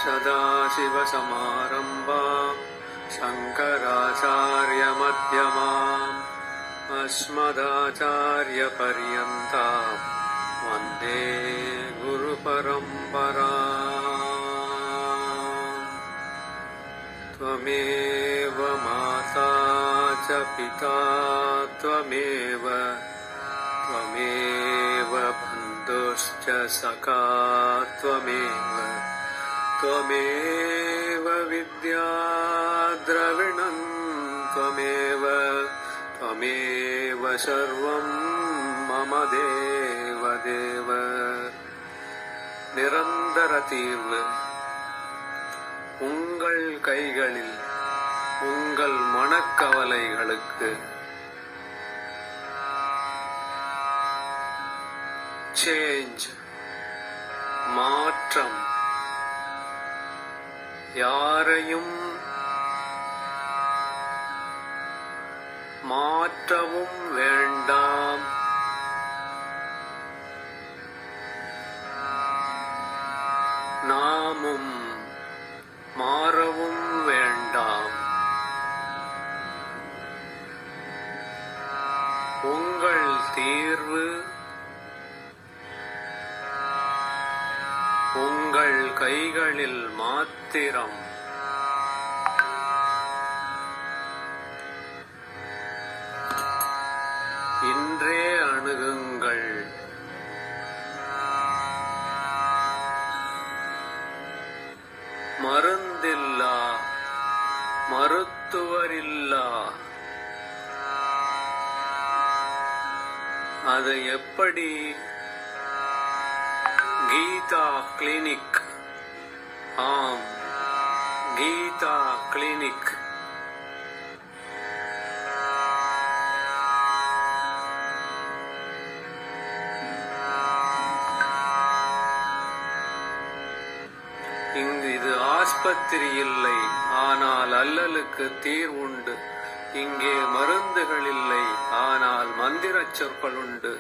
सदाशिवसमारम्भाम् शङ्कराचार्यमध्यमाम् अस्मदाचार्यपर्यन्ताम् वन्दे गुरुपरम्पराम्। त्वमेव माता च पिता त्वमेव बन्धुश्च सखा त्वमेव विद्या द्रविणं त्वमेव सर्वं मम देव நிரந்தர தீர்வு உங்கள் கைகளில் உங்கள் மனக்கவலைகளுக்கு. சேஞ்ச் மாற்றம். யாரையும் மாற்றவும் வேண்டாம், நாமும் மாறவும் வேண்டாம். உங்கள் தீர்வு உங்கள் கைகளில் மாத்திரம். இன்றே அணுகுங்கள். மருந்தில்லா மருத்துவரில்லா. அது எப்படி? கீதா கிளினிக். ஆம், கீதா கிளினிக். இது ஆஸ்பத்திரி இல்லை, ஆனால் அல்லலுக்கு தீர்வுண்டு. இங்கே மருந்துகள் இல்லை, ஆனால் மந்திரச் சொற்கள் உண்டு.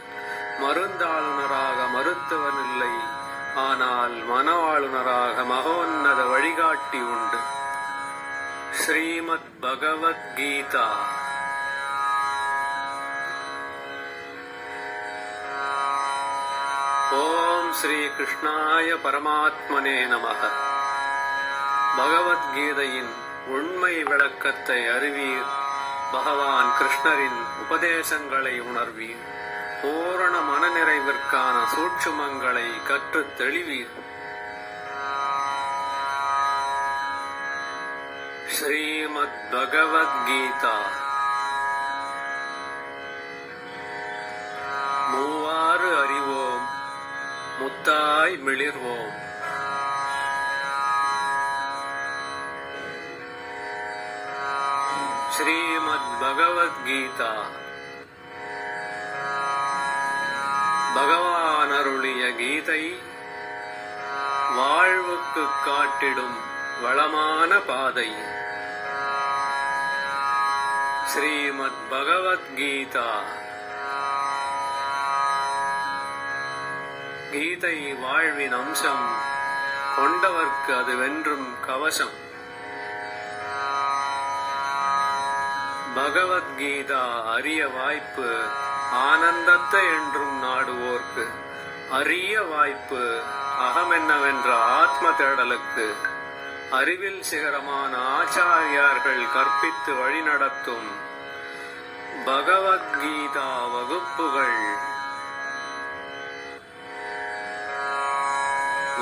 மருந்தாளுநராக மருத்துவன் இல்லை, ஆனால் மனவாளுநராக மகோன்னத வழிகாட்டி உண்டு. ஸ்ரீமத் பகவத்கீதா. ஓம் ஸ்ரீ கிருஷ்ணாய பரமாத்மனே நமः. பகவத்கீதையின் உண்மை விளக்கத்தை அறிவீர். பகவான் கிருஷ்ணரின் உபதேசங்களை உணர்வீர். பூரண மனநிறைவிற்கான சூட்சுமங்களை கற்றுத் தெளிவீர். ஸ்ரீமத் பகவத்கீதா. மூவாறு அறிவோம், முத்தாய் மிளிர்வோம். ஸ்ரீமத் பகவத்கீதா. பகவான் அருளிய கீதை வாழ்வுக்கு காட்டிடும் வளமான பாதை. ஸ்ரீமத் பகவத்கீதா. கீதை வாழ்வின் அம்சம், கொண்டவர்க்கு அது வென்றும் கவசம். பகவத்கீதா அரிய வாய்ப்பு, ஆனந்தத்தை என்றும் நாடுவோர்க்கு. அரிய வாய்ப்பு, அகமென்னவென்ற ஆத்ம தேடலுக்கு. அறிவில் சிகரமான ஆச்சாரியார்கள் கற்பித்து வழிநடத்தும் பகவத்கீதா வகுப்புகள்.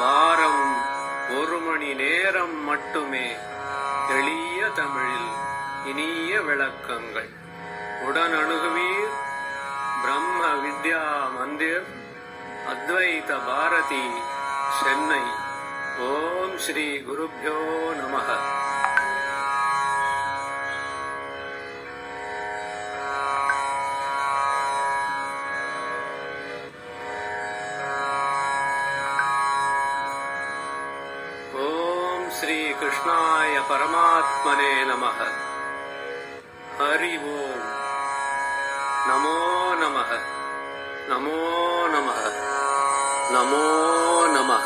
வாரம் 1 மணி நேரம் மட்டுமே. எளிய தமிழில் இனிய விளக்கங்கள். உடன் அணுகுவீர். பிரம்ம வித்யா மந்திர், அத்வைத பாரதி, சென்னை. ஓம் ஸ்ரீ குருப்யோ நமः. ஓம் ஸ்ரீ கிருஷ்ணாய பரமாத்மனே நமः. ஹரி ஓம். நமோ நமः. நமோ நமः. நமோ நமः.